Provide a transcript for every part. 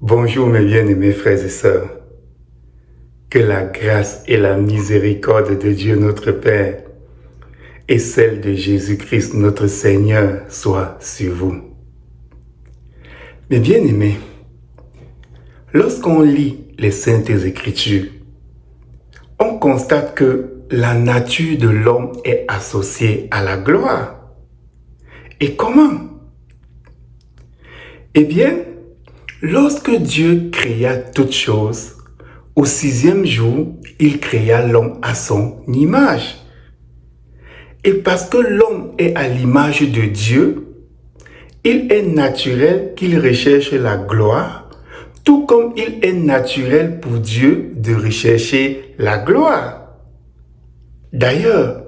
Bonjour mes bien-aimés frères et sœurs. Que la grâce et la miséricorde de Dieu notre Père et celle de Jésus-Christ notre Seigneur soient sur vous. Mes bien-aimés, lorsqu'on lit les Saintes Écritures, on constate que la nature de l'homme est associée à la gloire. Et comment? Eh bien, lorsque Dieu créa toutes choses, au 6e jour, il créa l'homme à son image. Et parce que l'homme est à l'image de Dieu, il est naturel qu'il recherche la gloire, tout comme il est naturel pour Dieu de rechercher la gloire. D'ailleurs,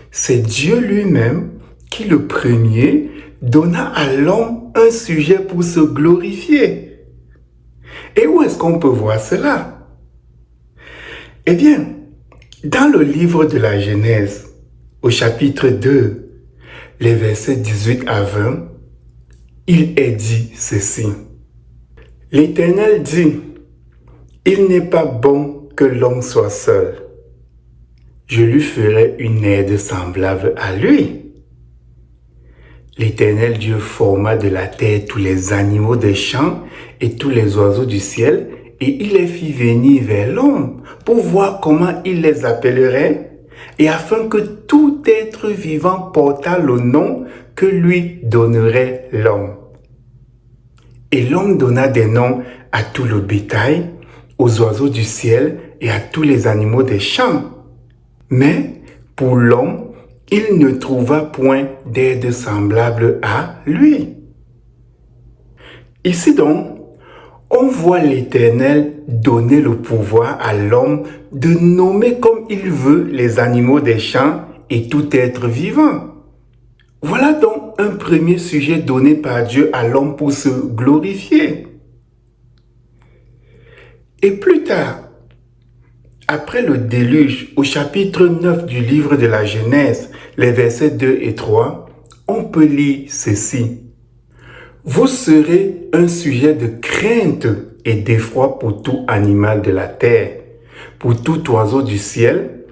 c'est Dieu lui-même qui le premier donna à l'homme un sujet pour se glorifier. Et où est-ce qu'on peut voir cela? Eh bien, dans le livre de la Genèse, au chapitre 2, les versets 18 à 20, il est dit ceci. L'Éternel dit, « Il n'est pas bon que l'homme soit seul. Je lui ferai une aide semblable à lui. » L'Éternel Dieu forma de la terre tous les animaux des champs et tous les oiseaux du ciel, et il les fit venir vers l'homme pour voir comment il les appellerait, et afin que tout être vivant portât le nom que lui donnerait l'homme. Et l'homme donna des noms à tout le bétail, aux oiseaux du ciel et à tous les animaux des champs. Mais pour l'homme, il ne trouva point d'aide semblable à lui. Ici donc, on voit l'Éternel donner le pouvoir à l'homme de nommer comme il veut les animaux des champs et tout être vivant. Voilà donc un premier sujet donné par Dieu à l'homme pour se glorifier. Et plus tard, après le déluge, au chapitre 9 du livre de la Genèse, les versets 2 et 3, on peut lire ceci. Vous serez un sujet de crainte et d'effroi pour tout animal de la terre, pour tout oiseau du ciel,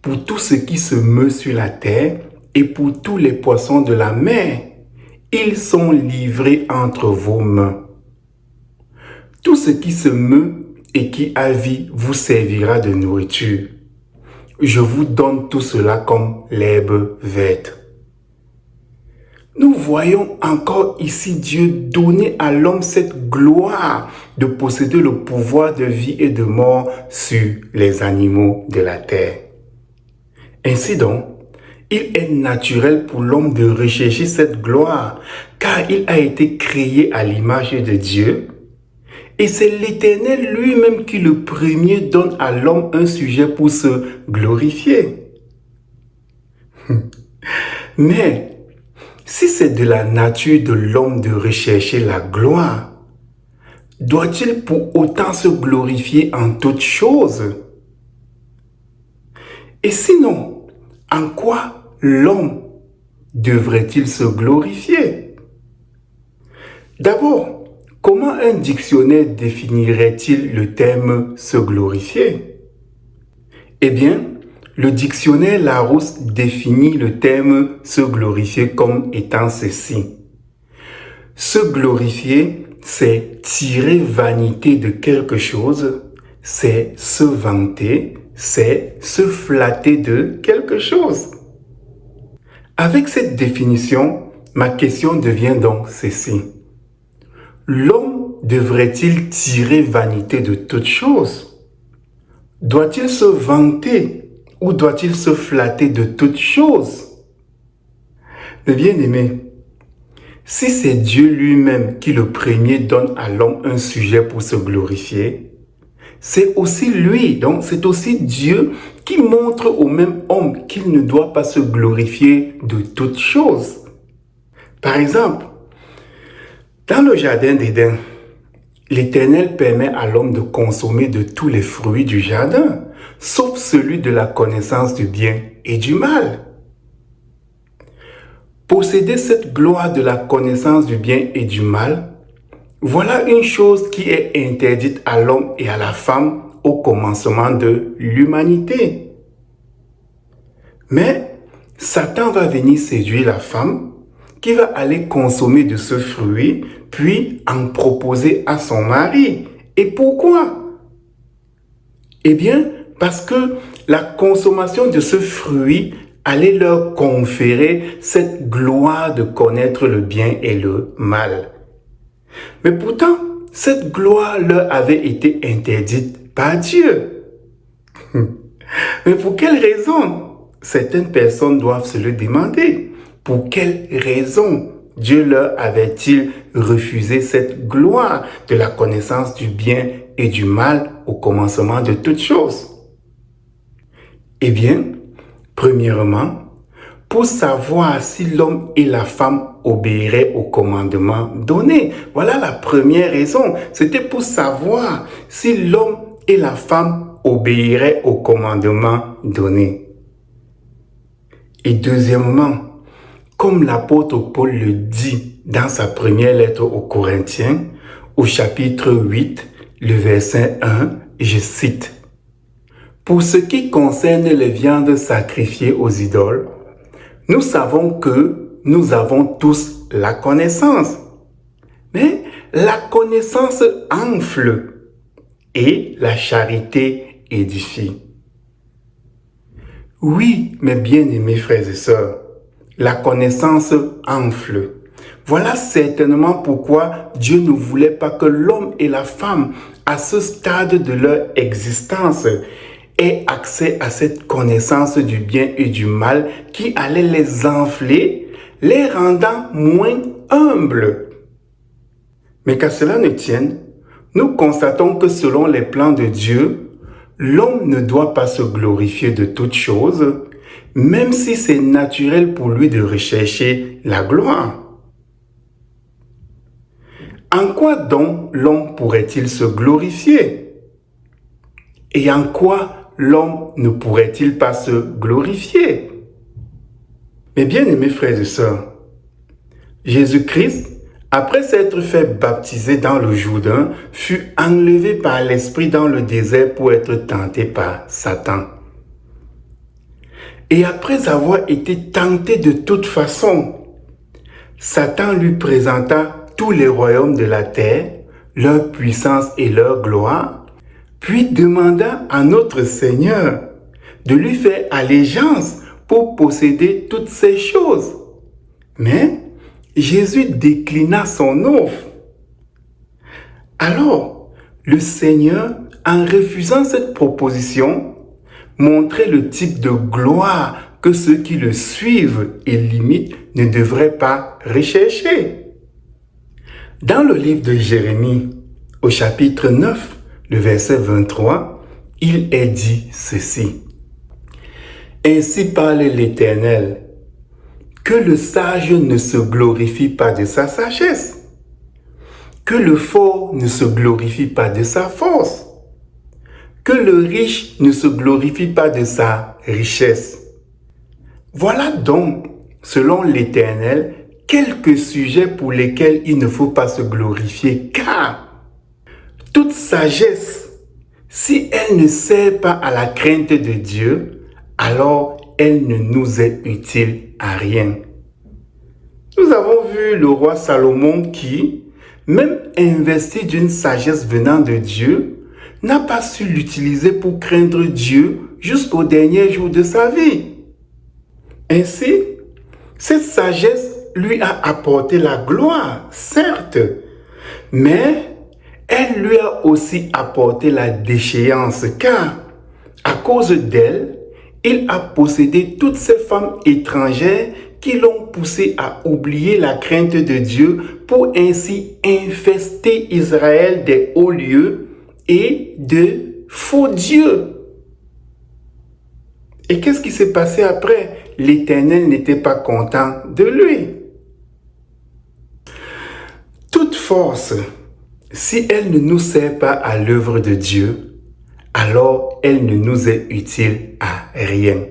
pour tout ce qui se meut sur la terre et pour tous les poissons de la mer. Ils sont livrés entre vos mains. Tout ce qui se meut et qui a vie vous servira de nourriture. Je vous donne tout cela comme l'herbe verte. Nous voyons encore ici Dieu donner à l'homme cette gloire de posséder le pouvoir de vie et de mort sur les animaux de la terre. Ainsi donc, il est naturel pour l'homme de rechercher cette gloire, car il a été créé à l'image de Dieu. Et c'est l'Éternel lui-même qui le premier donne à l'homme un sujet pour se glorifier. Mais, si c'est de la nature de l'homme de rechercher la gloire, doit-il pour autant se glorifier en toutes choses? Et sinon, en quoi l'homme devrait-il se glorifier? D'abord, comment un dictionnaire définirait-il le terme « se glorifier » ? Eh bien, le dictionnaire Larousse définit le terme « se glorifier » comme étant ceci. Se glorifier, c'est tirer vanité de quelque chose, c'est se vanter, c'est se flatter de quelque chose. Avec cette définition, ma question devient donc ceci. L'homme devrait-il tirer vanité de toute chose? Doit-il se vanter ou doit-il se flatter de toute chose? Mais bien aimé, si c'est Dieu lui-même qui le premier donne à l'homme un sujet pour se glorifier, c'est aussi lui, donc c'est aussi Dieu qui montre au même homme qu'il ne doit pas se glorifier de toutes choses. Par exemple, dans le jardin d'Éden, l'Éternel permet à l'homme de consommer de tous les fruits du jardin, sauf celui de la connaissance du bien et du mal. Posséder cette gloire de la connaissance du bien et du mal Voilà une chose qui est interdite à l'homme et à la femme au commencement de l'humanité. Mais Satan va venir séduire la femme qui va aller consommer de ce fruit, puis en proposer à son mari. Et pourquoi? Eh bien, parce que la consommation de ce fruit allait leur conférer cette gloire de connaître le bien et le mal. Mais pourtant, cette gloire leur avait été interdite par Dieu. Mais pour quelle raison? Certaines personnes doivent se le demander. Pour quelle raison Dieu leur avait-il refusé cette gloire de la connaissance du bien et du mal au commencement de toutes choses? Eh bien, premièrement, pour savoir si l'homme et la femme obéiraient aux commandements donnés. Voilà la première raison. C'était pour savoir si l'homme et la femme obéiraient aux commandements donnés. Et deuxièmement, comme l'apôtre Paul le dit dans sa première lettre aux Corinthiens, au chapitre 8, le verset 1, je cite: « Pour ce qui concerne les viandes sacrifiées aux idoles, nous savons que nous avons tous la connaissance. Mais la connaissance enfle et la charité édifie. » Oui, mes bien-aimés frères et sœurs, la connaissance enfle. Voilà certainement pourquoi Dieu ne voulait pas que l'homme et la femme, à ce stade de leur existence, aient accès à cette connaissance du bien et du mal qui allait les enfler, les rendant moins humbles. Mais qu'à cela ne tienne, nous constatons que selon les plans de Dieu, l'homme ne doit pas se glorifier de toutes choses, même si c'est naturel pour lui de rechercher la gloire. En quoi donc l'homme pourrait-il se glorifier? Et en quoi l'homme ne pourrait-il pas se glorifier? Mes bien-aimés frères et sœurs, Jésus-Christ, après s'être fait baptiser dans le Jourdain, fut enlevé par l'Esprit dans le désert pour être tenté par Satan. Et après avoir été tenté de toute façon, Satan lui présenta tous les royaumes de la terre, leur puissance et leur gloire, puis demanda à notre Seigneur de lui faire allégeance pour posséder toutes ces choses. Mais Jésus déclina son offre. Alors, le Seigneur, en refusant cette proposition, montrait le type de gloire que ceux qui le suivent et l'imitent ne devraient pas rechercher. Dans le livre de Jérémie, au chapitre 9, le verset 23, il est dit ceci: « Ainsi parle l'Éternel, que le sage ne se glorifie pas de sa sagesse, que le fort ne se glorifie pas de sa force, que le riche ne se glorifie pas de sa richesse. » Voilà donc, selon l'Éternel, quelques sujets pour lesquels il ne faut pas se glorifier, car toute sagesse, si elle ne sert pas à la crainte de Dieu, alors elle ne nous est utile à rien. Nous avons vu le roi Salomon qui, même investi d'une sagesse venant de Dieu, n'a pas su l'utiliser pour craindre Dieu jusqu'au dernier jour de sa vie. Ainsi, cette sagesse lui a apporté la gloire, certes, mais elle lui a aussi apporté la déchéance, car à cause d'elle, il a possédé toutes ces femmes étrangères qui l'ont poussé à oublier la crainte de Dieu pour ainsi infester Israël des hauts lieux et de faux dieux. Et qu'est-ce qui s'est passé après? L'Éternel n'était pas content de lui. Toute force, si elle ne nous sert pas à l'œuvre de Dieu, alors elle ne nous est utile à rien.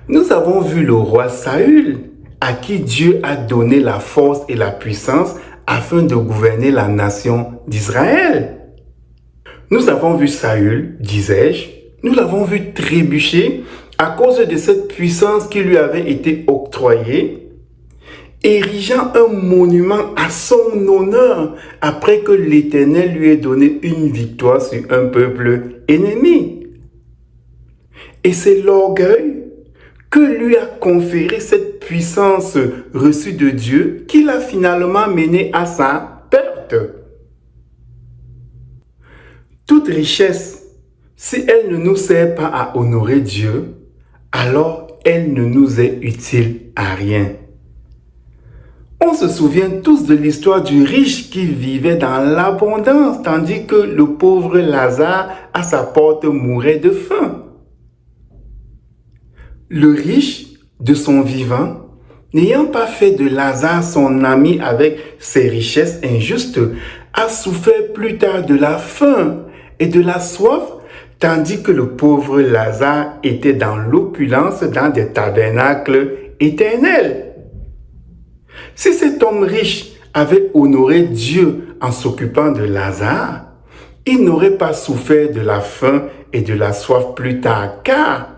Nous avons vu le roi Saül, à qui Dieu a donné la force et la puissance afin de gouverner la nation d'Israël. Nous avons vu Saül, disais-je, nous l'avons vu trébucher à cause de cette puissance qui lui avait été octroyée, érigeant un monument à son honneur après que l'Éternel lui ait donné une victoire sur un peuple ennemi. Et c'est l'orgueil que lui a conféré cette puissance reçue de Dieu qui l'a finalement mené à sa perte. Toute richesse, si elle ne nous sert pas à honorer Dieu, alors elle ne nous est utile à rien. On se souvient tous de l'histoire du riche qui vivait dans l'abondance, tandis que le pauvre Lazare à sa porte mourait de faim. Le riche, de son vivant, n'ayant pas fait de Lazare son ami avec ses richesses injustes, a souffert plus tard de la faim et de la soif, tandis que le pauvre Lazare était dans l'opulence dans des tabernacles éternels. Si cet homme riche avait honoré Dieu en s'occupant de Lazare, il n'aurait pas souffert de la faim et de la soif plus tard, car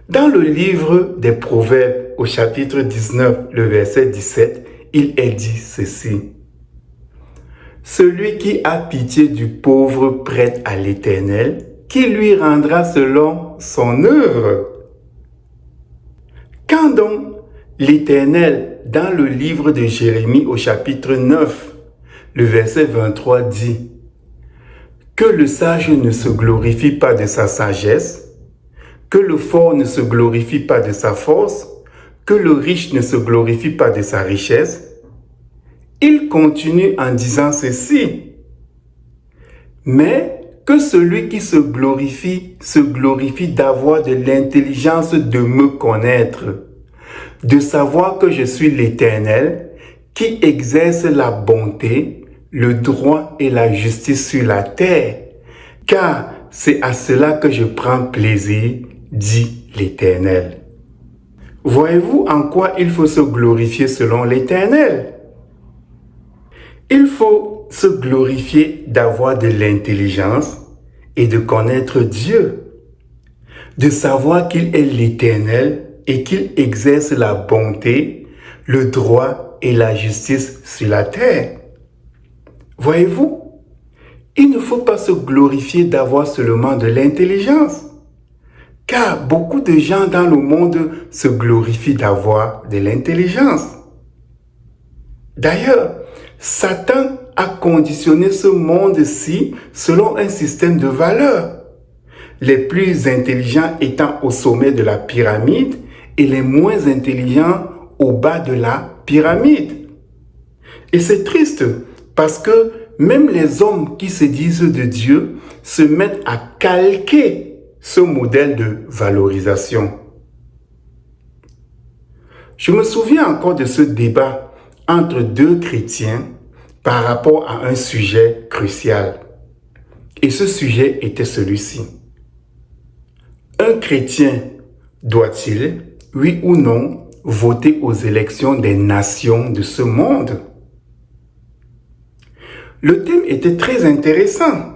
dans le livre des Proverbes, au chapitre 19, le verset 17, il est dit ceci. Celui qui a pitié du pauvre prête à l'Éternel, qui lui rendra selon son œuvre. Quand donc l'Éternel, dans le livre de Jérémie au chapitre 9, le verset 23 dit « Que le sage ne se glorifie pas de sa sagesse, que le fort ne se glorifie pas de sa force, que le riche ne se glorifie pas de sa richesse. » Il continue en disant ceci. Mais que celui qui se glorifie d'avoir de l'intelligence de me connaître, de savoir que je suis l'Éternel, qui exerce la bonté, le droit et la justice sur la terre, car c'est à cela que je prends plaisir, dit l'Éternel. Voyez-vous en quoi il faut se glorifier selon l'Éternel? Il faut se glorifier d'avoir de l'intelligence et de connaître Dieu, de savoir qu'il est l'Éternel et qu'il exerce la bonté, le droit et la justice sur la terre. Voyez-vous, il ne faut pas se glorifier d'avoir seulement de l'intelligence, car beaucoup de gens dans le monde se glorifient d'avoir de l'intelligence. D'ailleurs, Satan a conditionné ce monde-ci selon un système de valeurs, les plus intelligents étant au sommet de la pyramide et les moins intelligents au bas de la pyramide. Et c'est triste parce que même les hommes qui se disent de Dieu se mettent à calquer ce modèle de valorisation. Je me souviens encore de ce débat entre deux chrétiens par rapport à un sujet crucial. Et ce sujet était celui-ci. Un chrétien doit-il, oui ou non, voter aux élections des nations de ce monde? Le thème était très intéressant.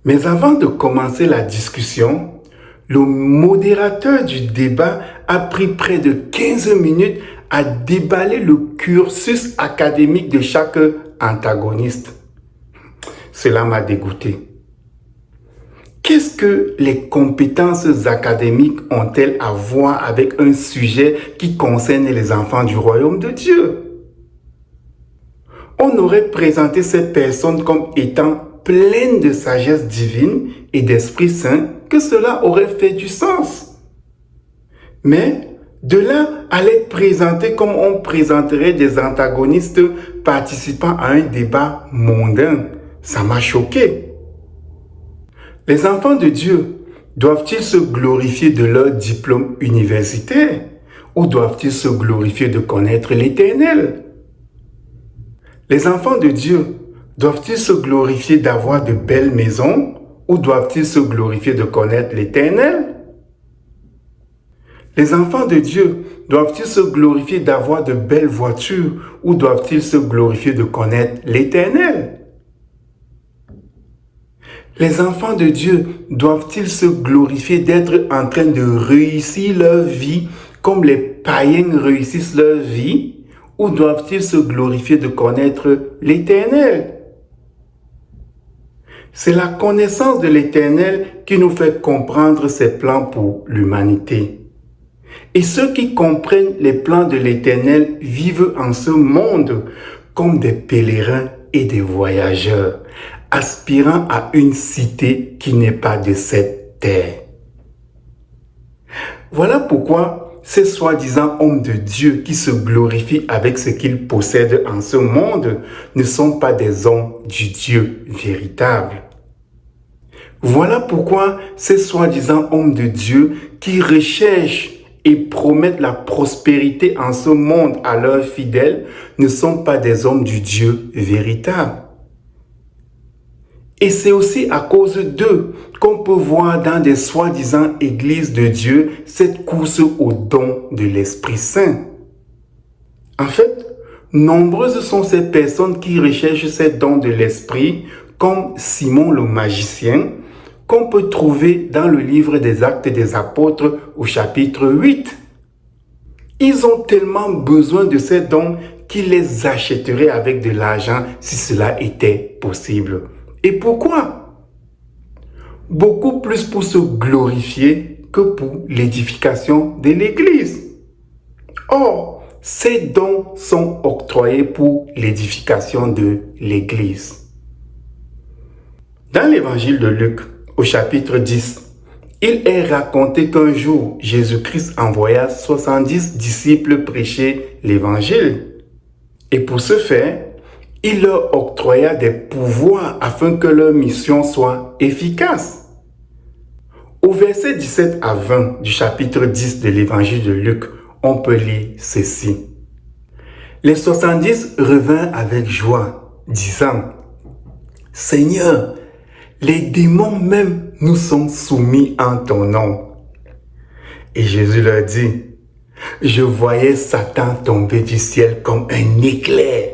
Mais avant de commencer la discussion, le modérateur du débat a pris près de 15 minutes à déballer le cursus académique de chaque antagoniste. Cela m'a dégoûté. Qu'est-ce que les compétences académiques ont-elles à voir avec un sujet qui concerne les enfants du royaume de Dieu? On aurait présenté ces personnes comme étant pleines de sagesse divine et d'Esprit Saint, que cela aurait fait du sens. Mais de là à les présenter comme on présenterait des antagonistes participant à un débat mondain, ça m'a choqué. Les enfants de Dieu doivent-ils se glorifier de leur diplôme universitaire ou doivent-ils se glorifier de connaître l'Éternel? Les enfants de Dieu doivent-ils se glorifier d'avoir de belles maisons ou doivent-ils se glorifier de connaître l'Éternel? Les enfants de Dieu doivent-ils se glorifier d'avoir de belles voitures ou doivent-ils se glorifier de connaître l'Éternel? Les enfants de Dieu doivent-ils se glorifier d'être en train de réussir leur vie comme les païens réussissent leur vie ou doivent-ils se glorifier de connaître l'Éternel? C'est la connaissance de l'Éternel qui nous fait comprendre ses plans pour l'humanité. Et ceux qui comprennent les plans de l'Éternel vivent en ce monde comme des pèlerins et des voyageurs, aspirant à une cité qui n'est pas de cette terre. Voilà pourquoi ces soi-disant hommes de Dieu qui se glorifient avec ce qu'ils possèdent en ce monde ne sont pas des hommes du Dieu véritable. Voilà pourquoi ces soi-disant hommes de Dieu qui recherchent et promettent la prospérité en ce monde à leurs fidèles ne sont pas des hommes du Dieu véritable. Et c'est aussi à cause d'eux qu'on peut voir dans des soi-disant églises de Dieu cette course au don de l'Esprit Saint. En fait, nombreuses sont ces personnes qui recherchent ces dons de l'Esprit, comme Simon le magicien, qu'on peut trouver dans le livre des Actes des Apôtres au chapitre 8. Ils ont tellement besoin de ces dons qu'ils les achèteraient avec de l'argent si cela était possible. Et pourquoi? Beaucoup plus pour se glorifier que pour l'édification de l'Église. Or, ces dons sont octroyés pour l'édification de l'Église. Dans l'évangile de Luc, au chapitre 10, il est raconté qu'un jour, Jésus-Christ envoya 70 disciples prêcher l'Évangile. Et pour ce faire, il leur octroya des pouvoirs afin que leur mission soit efficace. Au verset 17 à 20 du chapitre 10 de l'évangile de Luc, on peut lire ceci. Les 70 revinrent avec joie, disant, « Seigneur, les démons même nous sont soumis en ton nom. » Et Jésus leur dit, « Je voyais Satan tomber du ciel comme un éclair.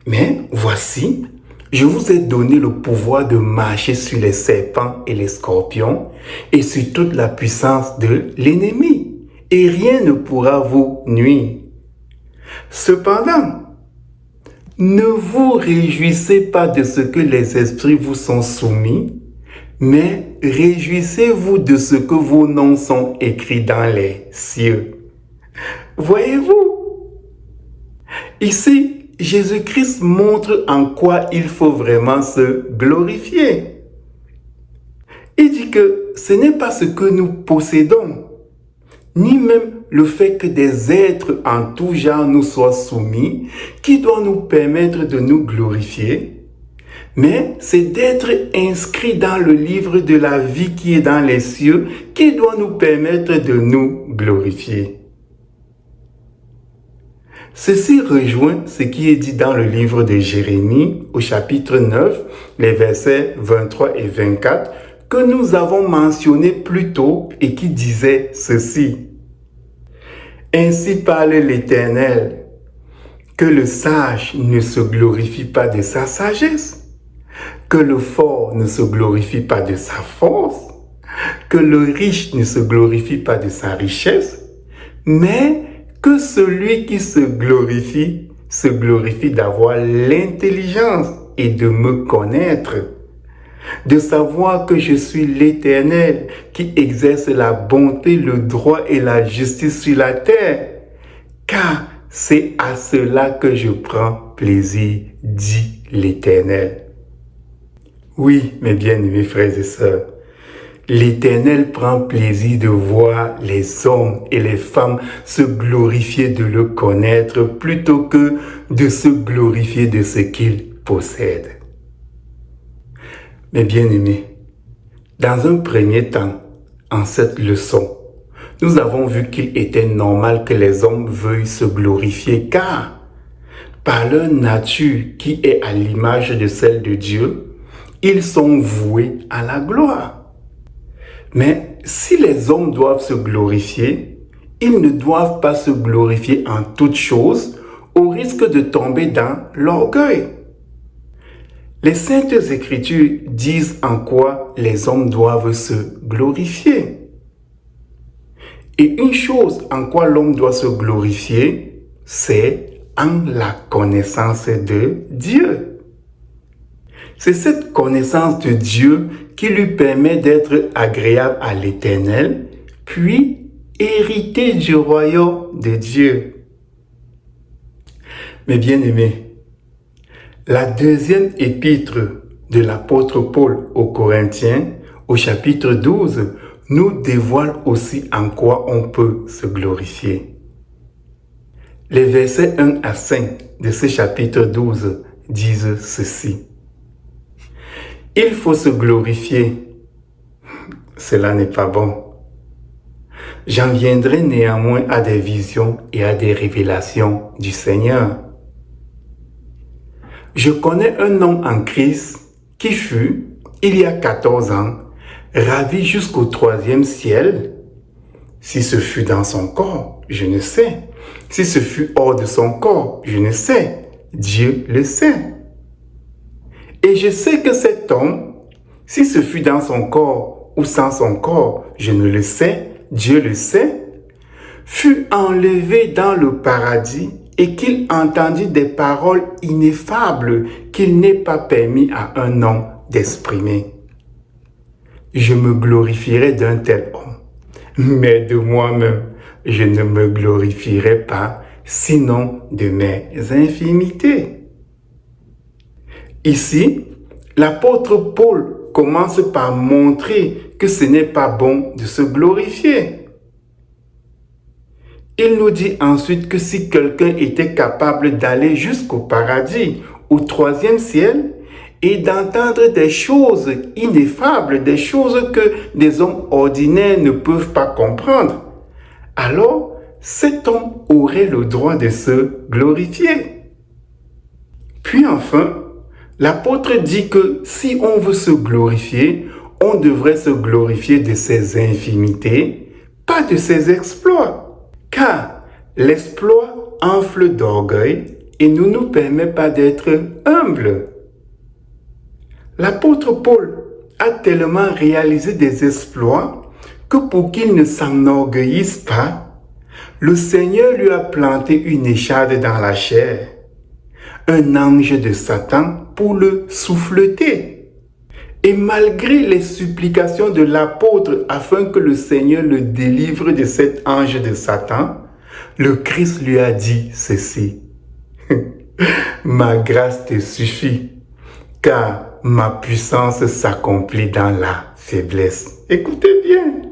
Mais voici, je vous ai donné le pouvoir de marcher sur les serpents et les scorpions et sur toute la puissance de l'ennemi, et rien ne pourra vous nuire. Cependant, ne vous réjouissez pas de ce que les esprits vous sont soumis, mais réjouissez-vous de ce que vos noms sont écrits dans les cieux. » Voyez-vous, ici, Jésus-Christ montre en quoi il faut vraiment se glorifier. Il dit que ce n'est pas ce que nous possédons, ni même le fait que des êtres en tout genre nous soient soumis, qui doit nous permettre de nous glorifier, mais c'est d'être inscrit dans le livre de la vie qui est dans les cieux, qui doit nous permettre de nous glorifier. Ceci rejoint ce qui est dit dans le livre de Jérémie au chapitre 9, les versets 23 et 24, que nous avons mentionné plus tôt et qui disait ceci. « Ainsi parle l'Éternel, que le sage ne se glorifie pas de sa sagesse, que le fort ne se glorifie pas de sa force, que le riche ne se glorifie pas de sa richesse, mais que celui qui se glorifie d'avoir l'intelligence et de me connaître, de savoir que je suis l'Éternel qui exerce la bonté, le droit et la justice sur la terre, car c'est à cela que je prends plaisir, dit l'Éternel. » Oui, mes bien-aimés frères et sœurs, l'Éternel prend plaisir de voir les hommes et les femmes se glorifier de le connaître plutôt que de se glorifier de ce qu'ils possèdent. Mes bien-aimés, dans un premier temps, en cette leçon, nous avons vu qu'il était normal que les hommes veuillent se glorifier car, par leur nature qui est à l'image de celle de Dieu, ils sont voués à la gloire. Mais si les hommes doivent se glorifier, ils ne doivent pas se glorifier en toutes choses au risque de tomber dans l'orgueil. Les Saintes Écritures disent en quoi les hommes doivent se glorifier. Et une chose en quoi l'homme doit se glorifier, c'est en la connaissance de Dieu. C'est cette connaissance de Dieu qui lui permet d'être agréable à l'Éternel, puis hériter du royaume de Dieu. Mes bien-aimés, la deuxième épître de l'apôtre Paul aux Corinthiens, au chapitre 12, nous dévoile aussi en quoi on peut se glorifier. Les versets 1 à 5 de ce chapitre 12 disent ceci. Il faut se glorifier. Cela n'est pas bon. J'en viendrai néanmoins à des visions et à des révélations du Seigneur. Je connais un homme en Christ qui fut, il y a 14 ans, ravi jusqu'au 3e ciel. Si ce fut dans son corps, je ne sais. Si ce fut hors de son corps, je ne sais. Dieu le sait. Et je sais que cet homme, si ce fut dans son corps ou sans son corps, je ne le sais, Dieu le sait, fut enlevé dans le paradis et qu'il entendit des paroles ineffables qu'il n'est pas permis à un homme d'exprimer. Je me glorifierai d'un tel homme, mais de moi-même, je ne me glorifierai pas, sinon de mes infimités. Ici, l'apôtre Paul commence par montrer que ce n'est pas bon de se glorifier. Il nous dit ensuite que si quelqu'un était capable d'aller jusqu'au paradis, au 3e ciel, et d'entendre des choses ineffables, des choses que des hommes ordinaires ne peuvent pas comprendre, alors cet homme aurait le droit de se glorifier. Puis enfin, l'apôtre dit que si on veut se glorifier, on devrait se glorifier de ses infimités, pas de ses exploits. Car l'exploit enfle d'orgueil et ne nous permet pas d'être humbles. L'apôtre Paul a tellement réalisé des exploits que pour qu'il ne s'enorgueillisse pas, le Seigneur lui a planté une écharde dans la chair, un ange de Satan pour le souffleter. Et malgré les supplications de l'apôtre afin que le Seigneur le délivre de cet ange de Satan, le Christ lui a dit ceci. Ma grâce te suffit, car ma puissance s'accomplit dans la faiblesse. Écoutez bien,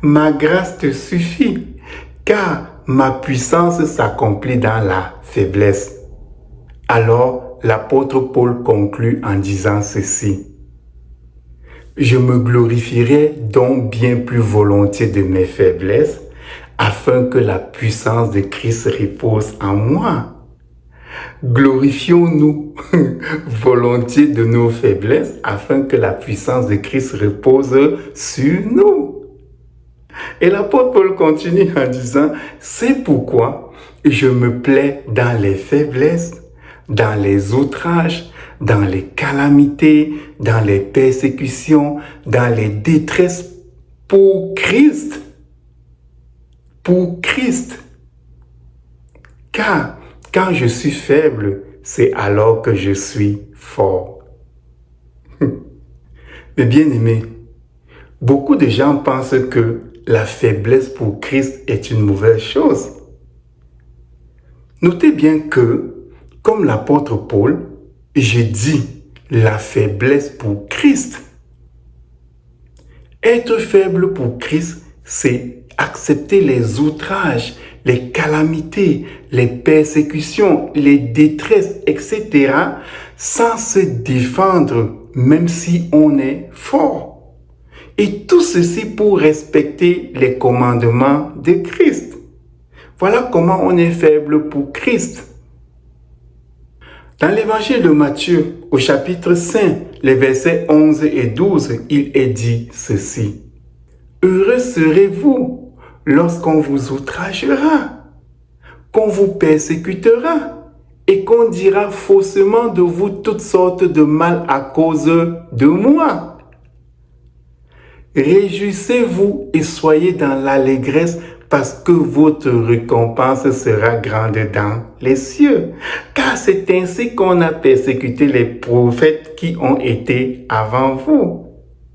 ma grâce te suffit, car ma puissance s'accomplit dans la faiblesse. Alors, l'apôtre Paul conclut en disant ceci. Je me glorifierai donc bien plus volontiers de mes faiblesses, afin que la puissance de Christ repose en moi. Glorifions-nous volontiers de nos faiblesses, afin que la puissance de Christ repose sur nous. Et l'apôtre Paul continue en disant, c'est pourquoi je me plais dans les faiblesses, dans les outrages, dans les calamités, dans les persécutions, dans les détresses pour Christ. Pour Christ. Car quand je suis faible, c'est alors que je suis fort. Mais bien aimé, beaucoup de gens pensent que la faiblesse pour Christ est une mauvaise chose. Notez bien que, comme l'apôtre Paul, j'ai dit la faiblesse pour Christ. Être faible pour Christ, c'est accepter les outrages, les calamités, les persécutions, les détresses, etc., sans se défendre, même si on est fort. Et tout ceci pour respecter les commandements de Christ. Voilà comment on est faible pour Christ. Dans l'évangile de Matthieu, au chapitre 5, les versets 11 et 12, il est dit ceci. Heureux serez-vous lorsqu'on vous outragera, qu'on vous persécutera et qu'on dira faussement de vous toutes sortes de mal à cause de moi. Réjouissez-vous et soyez dans l'allégresse parce que votre récompense sera grande dans les cieux. Car c'est ainsi qu'on a persécuté les prophètes qui ont été avant vous.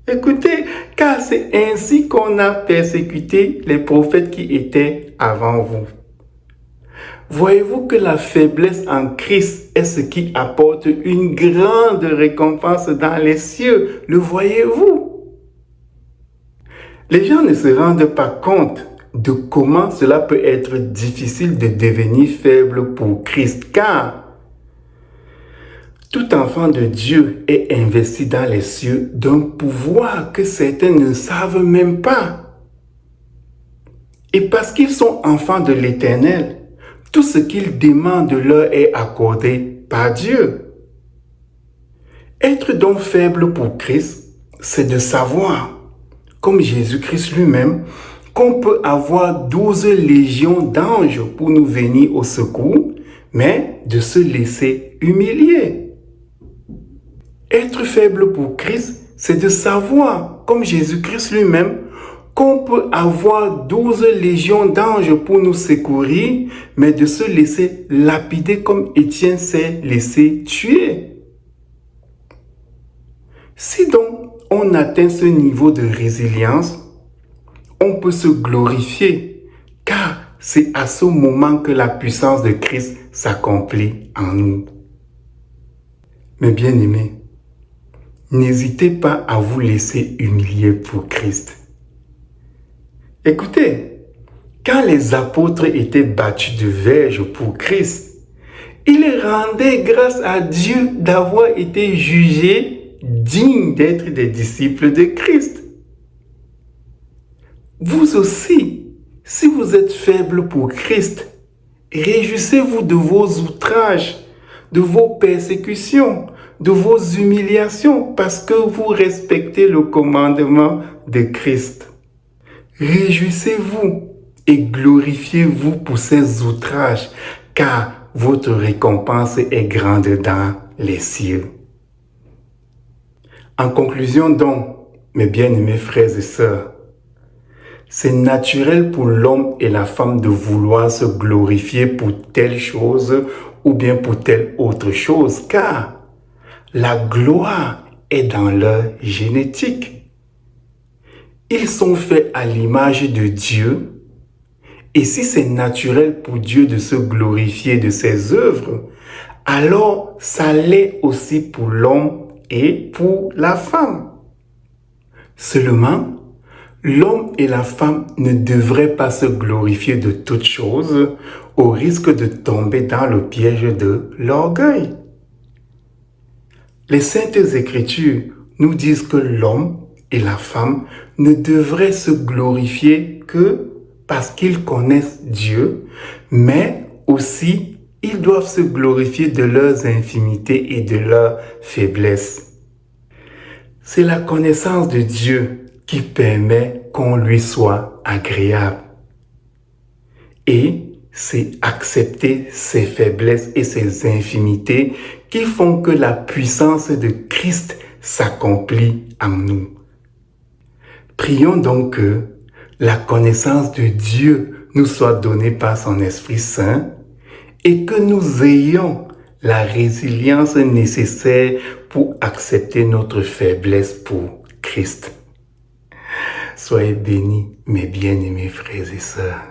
Écoutez, car c'est ainsi qu'on a persécuté les prophètes qui étaient avant vous. Voyez-vous que la faiblesse en Christ est ce qui apporte une grande récompense dans les cieux? Le voyez-vous? Les gens ne se rendent pas compte de comment cela peut être difficile de devenir faible pour Christ, car tout enfant de Dieu est investi dans les cieux d'un pouvoir que certains ne savent même pas. Et parce qu'ils sont enfants de l'Éternel, tout ce qu'ils demandent leur est accordé par Dieu. Être donc faible pour Christ, c'est de savoir, comme Jésus-Christ lui-même, qu'on peut avoir 12 légions d'anges pour nous venir au secours, mais de se laisser humilier. Être faible pour Christ, c'est de savoir, comme Jésus-Christ lui-même, qu'on peut avoir 12 légions d'anges pour nous secourir, mais de se laisser lapider comme Étienne s'est laissé tuer. Si donc on atteint ce niveau de résilience, on peut se glorifier, car c'est à ce moment que la puissance de Christ s'accomplit en nous. Mes bien-aimés, n'hésitez pas à vous laisser humilier pour Christ. Écoutez, quand les apôtres étaient battus de verge pour Christ, ils rendaient grâce à Dieu d'avoir été jugés dignes d'être des disciples de Christ. Vous aussi, si vous êtes faible pour Christ, réjouissez-vous de vos outrages, de vos persécutions, de vos humiliations, parce que vous respectez le commandement de Christ. Réjouissez-vous et glorifiez-vous pour ces outrages, car votre récompense est grande dans les cieux. En conclusion donc, mes bien-aimés frères et sœurs, c'est naturel pour l'homme et la femme de vouloir se glorifier pour telle chose ou bien pour telle autre chose, car la gloire est dans leur génétique. Ils sont faits à l'image de Dieu, et si c'est naturel pour Dieu de se glorifier de ses œuvres, alors ça l'est aussi pour l'homme et pour la femme. Seulement, l'homme et la femme ne devraient pas se glorifier de toutes choses au risque de tomber dans le piège de l'orgueil. Les Saintes Écritures nous disent que l'homme et la femme ne devraient se glorifier que parce qu'ils connaissent Dieu, mais aussi ils doivent se glorifier de leurs infimités et de leurs faiblesses. C'est la connaissance de Dieu qui permet qu'on lui soit agréable. Et c'est accepter ses faiblesses et ses infimités qui font que la puissance de Christ s'accomplit en nous. Prions donc que la connaissance de Dieu nous soit donnée par son Esprit Saint et que nous ayons la résilience nécessaire pour accepter notre faiblesse pour Christ. Soyez bénis, mes bien-aimés frères et sœurs.